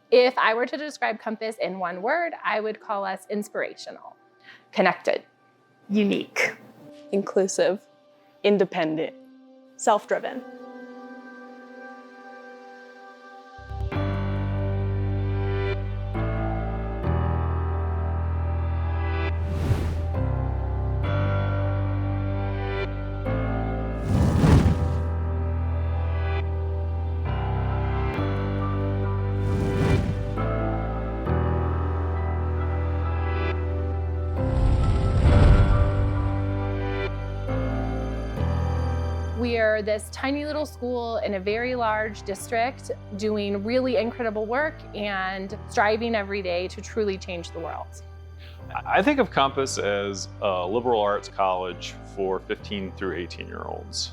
If I were to describe Compass in one word, I would call us inspirational. Connected. Unique. Inclusive. Independent. Self-driven. We are this tiny little school in a very large district doing really incredible work and striving every day to truly change the world. I think of Compass as a liberal arts college for 15 through 18-year-olds.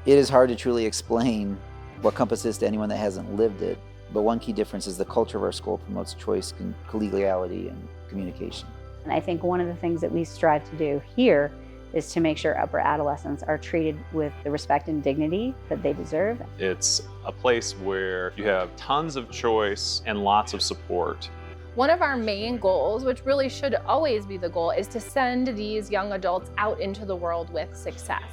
It is hard to truly explain what Compass is to anyone that hasn't lived it, but one key difference is the culture of our school promotes choice, collegiality, and communication. And I think one of the things that we strive to do here is to make sure upper adolescents are treated with the respect and dignity that they deserve. It's a place where you have tons of choice and lots of support. One of our main goals, which really should always be the goal, is to send these young adults out into the world with success.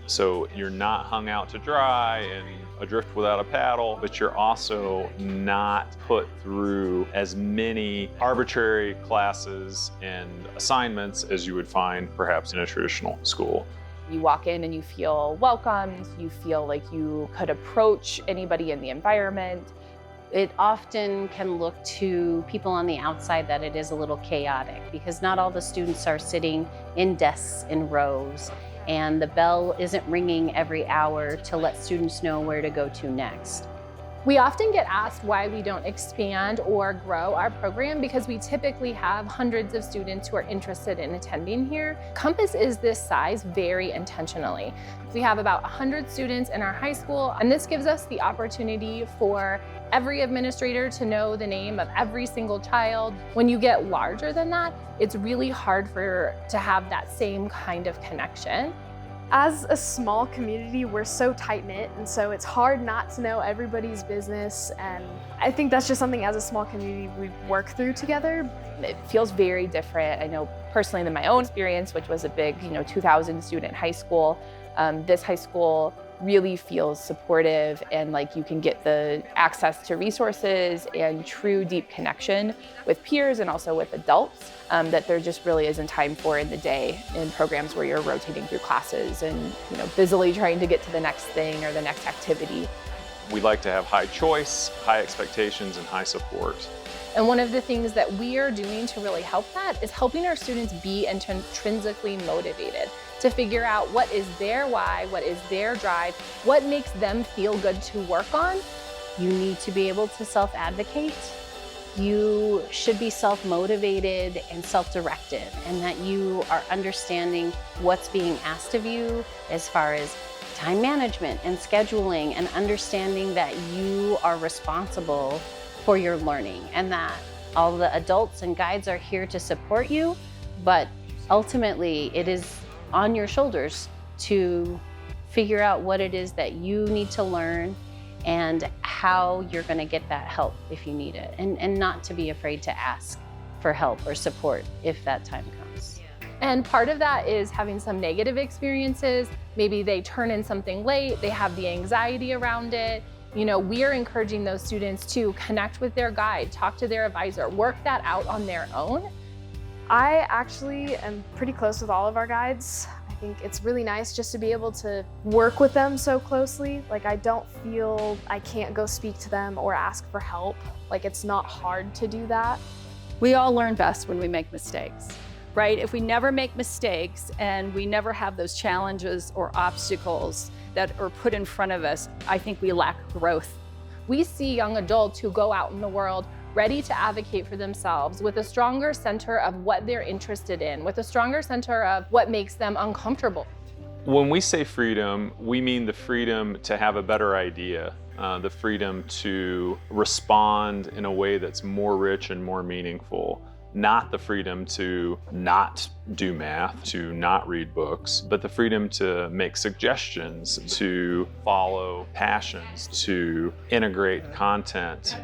So you're not hung out to dry and adrift without a paddle, but you're also not put through as many arbitrary classes and assignments as you would find perhaps in a traditional school. You walk in and you feel welcomed, you feel like you could approach anybody in the environment. It often can look to people on the outside that it is a little chaotic because not all the students are sitting in desks in rows, and the bell isn't ringing every hour to let students know where to go to next. We often get asked why we don't expand or grow our program because we typically have hundreds of students who are interested in attending here. Compass is this size very intentionally. We have about 100 students in our high school, and this gives us the opportunity for every administrator to know the name of every single child. When you get larger than that, it's really hard to have that same kind of connection. As a small community, we're so tight-knit, and so it's hard not to know everybody's business, and I think that's just something as a small community we work through together. It feels very different. I know personally than my own experience, which was a big 2,000 student high school. This high school really feels supportive and like you can get the access to resources and true deep connection with peers and also with adults that there just really isn't time for in the day in programs where you're rotating through classes and busily trying to get to the next thing or the next activity. We like to have high choice, high expectations, and high support. And one of the things that we are doing to really help that is helping our students be intrinsically motivated to figure out what is their why, what is their drive, what makes them feel good to work on. You need to be able to self-advocate. You should be self-motivated and self-directed, and that you are understanding what's being asked of you as far as time management and scheduling, and understanding that you are responsible for your learning and that all the adults and guides are here to support you, but ultimately it is on your shoulders to figure out what it is that you need to learn and how you're going to get that help if you need it, and not to be afraid to ask for help or support if that time comes. And part of that is having some negative experiences. Maybe they turn in something late, they have the anxiety around it. We are encouraging those students to connect with their guide, talk to their advisor, work that out on their own. I actually am pretty close with all of our guides. I think it's really nice just to be able to work with them so closely. Like, I don't feel I can't go speak to them or ask for help. Like, it's not hard to do that. We all learn best when we make mistakes, right? If we never make mistakes and we never have those challenges or obstacles that are put in front of us, I think we lack growth. We see young adults who go out in the world ready to advocate for themselves with a stronger center of what they're interested in, with a stronger center of what makes them uncomfortable. When we say freedom, we mean the freedom to have a better idea, the freedom to respond in a way that's more rich and more meaningful, not the freedom to not do math, to not read books, but the freedom to make suggestions, to follow passions, to integrate content.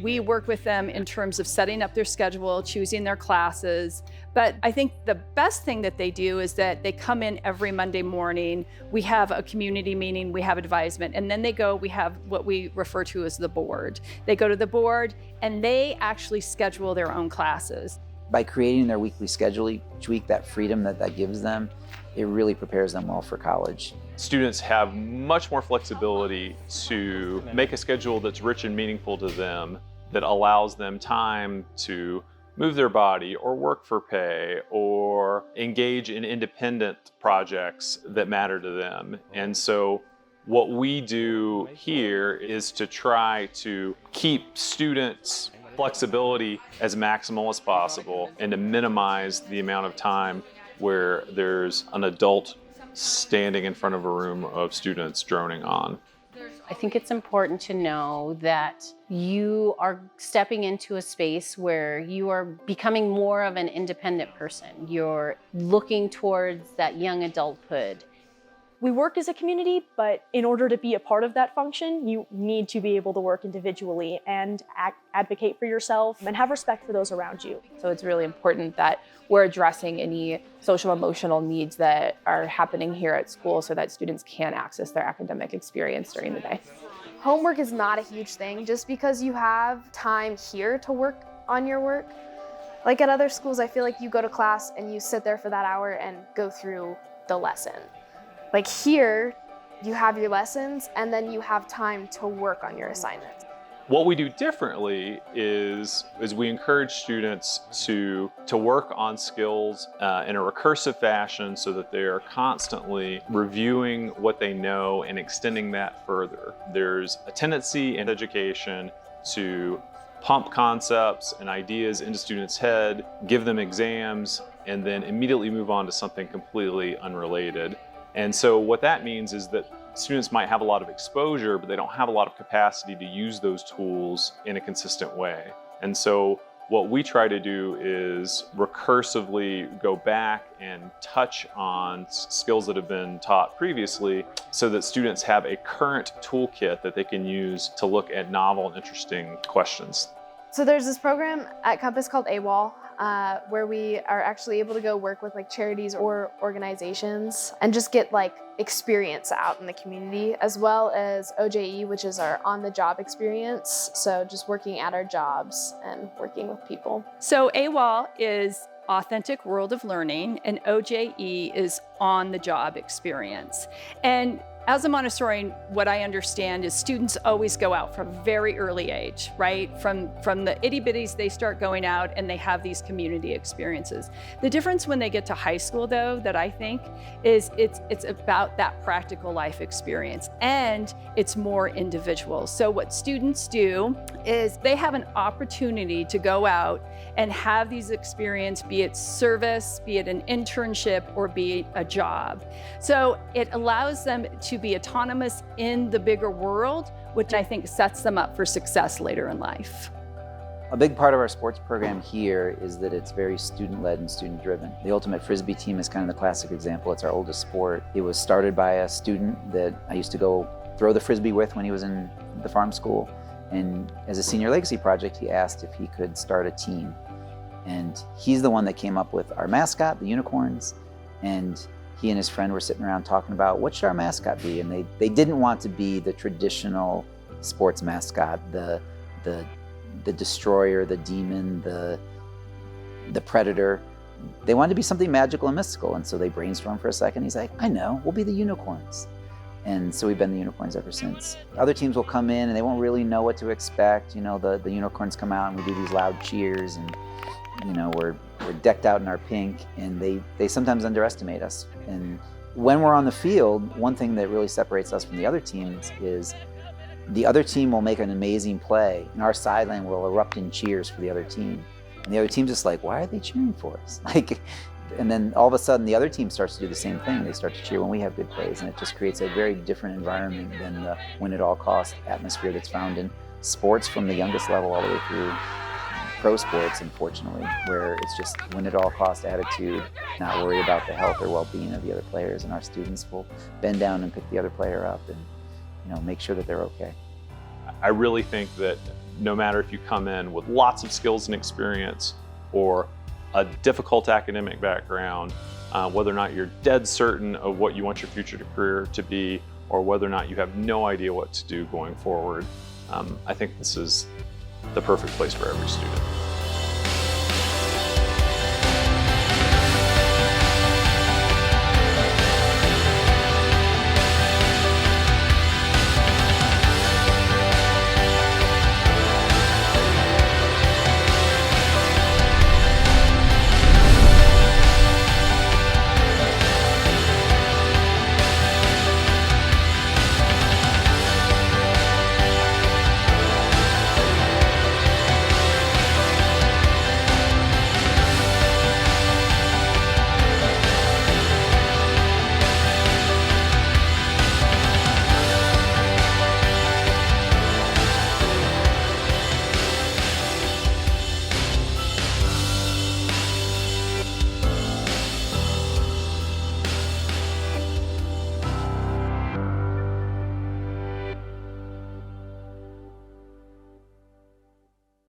We work with them in terms of setting up their schedule, choosing their classes. But I think the best thing that they do is that they come in every Monday morning. We have a community meeting, we have advisement, and then they go, we have what we refer to as the board. They go to the board and they actually schedule their own classes. By creating their weekly schedule each week, that freedom that gives them, it really prepares them well for college. Students have much more flexibility to make a schedule that's rich and meaningful to them, that allows them time to move their body or work for pay or engage in independent projects that matter to them. And so what we do here is to try to keep students' flexibility as maximal as possible and to minimize the amount of time where there's an adult standing in front of a room of students droning on. I think it's important to know that you are stepping into a space where you are becoming more of an independent person. You're looking towards that young adulthood. We work as a community, but in order to be a part of that function, you need to be able to work individually and advocate for yourself and have respect for those around you. So it's really important that we're addressing any social emotional needs that are happening here at school so that students can access their academic experience during the day. Homework is not a huge thing. Just because you have time here to work on your work, like at other schools, I feel like you go to class and you sit there for that hour and go through the lesson. Like here, you have your lessons and then you have time to work on your assignments. What we do differently is we encourage students to work on skills in a recursive fashion so that they are constantly reviewing what they know and extending that further. There's a tendency in education to pump concepts and ideas into students' head, give them exams, and then immediately move on to something completely unrelated. And so what that means is that students might have a lot of exposure, but they don't have a lot of capacity to use those tools in a consistent way. And so what we try to do is recursively go back and touch on skills that have been taught previously so that students have a current toolkit that they can use to look at novel and interesting questions. So there's this program at Compass called AWOL, where we are actually able to go work with like charities or organizations and just get like experience out in the community, as well as OJE, which is our on-the-job experience. So just working at our jobs and working with people. So AWOL is Authentic World of Learning and OJE is on-the-job experience. And as a Montessorian, what I understand is students always go out from a very early age, right? From the itty bitties, they start going out and they have these community experiences. The difference when they get to high school, though, that I think is it's about that practical life experience and it's more individual. So what students do is they have an opportunity to go out and have these experiences, be it service, be it an internship, or be it a job. So it allows them to be autonomous in the bigger world, which I think sets them up for success later in life. A big part of our sports program here is that it's very student-led and student-driven. The Ultimate Frisbee team is kind of the classic example. It's our oldest sport. It was started by a student that I used to go throw the Frisbee with when he was in the farm school. And as a senior legacy project, he asked if he could start a team. And he's the one that came up with our mascot, the unicorns. And he and his friend were sitting around talking about what should our mascot be. And they didn't want to be the traditional sports mascot, the destroyer, the demon, the predator. They wanted to be something magical and mystical. And so they brainstormed for a second. He's like, I know, we'll be the unicorns. And so we've been the unicorns ever since. Other teams will come in and they won't really know what to expect. You know, the unicorns come out and we do these loud cheers and, you know, we're decked out in our pink and they sometimes underestimate us. And when we're on the field, one thing that really separates us from the other teams is the other team will make an amazing play and our sideline will erupt in cheers for the other team. And the other team's just like, why are they cheering for us? And then all of a sudden the other team starts to do the same thing. They start to cheer when we have good plays, and it just creates a very different environment than the win at all cost atmosphere that's found in sports from the youngest level all the way through pro sports, unfortunately, where it's just win at all cost attitude, not worry about the health or well-being of the other players, and our students will bend down and pick the other player up and make sure that they're okay. I really think that no matter if you come in with lots of skills and experience or a difficult academic background, whether or not you're dead certain of what you want your future career to be, or whether or not you have no idea what to do going forward, I think this is the perfect place for every student.